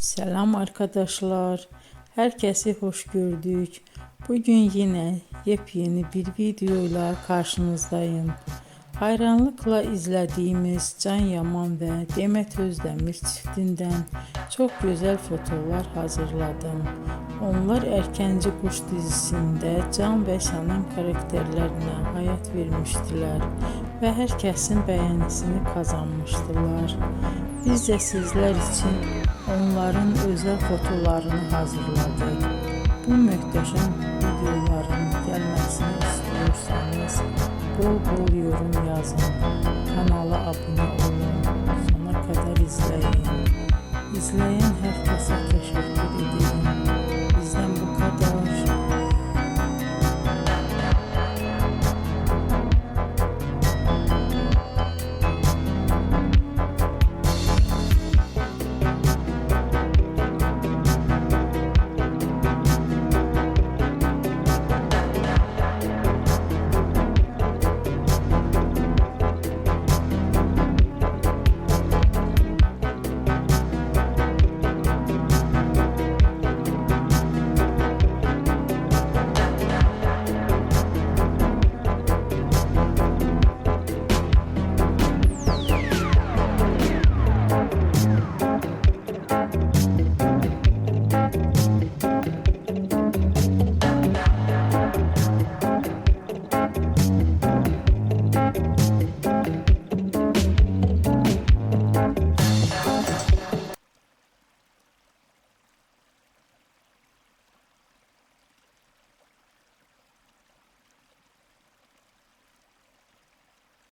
Selam arkadaşlar. Herkesi hoş gördük. Bugün yine yepyeni bir videoyla karşınızdayım. Hayranlıkla izlediğimiz Can Yaman ve Demet Özdemir çiftinden çok güzel fotolar hazırladım. Onlar Erkenci Kuş dizisinde Can ve Sənem karakterlerine hayat vermiştiler ve herkesin beğenisini kazanmıştılar. Biz de sizler için onların özel fotolarını hazırladık. Bu muhteşem videoların gelmesini istiyorsanız bol bol yorum yazın, kanala abone olun, sona kadar izleyin. İzleyen herkese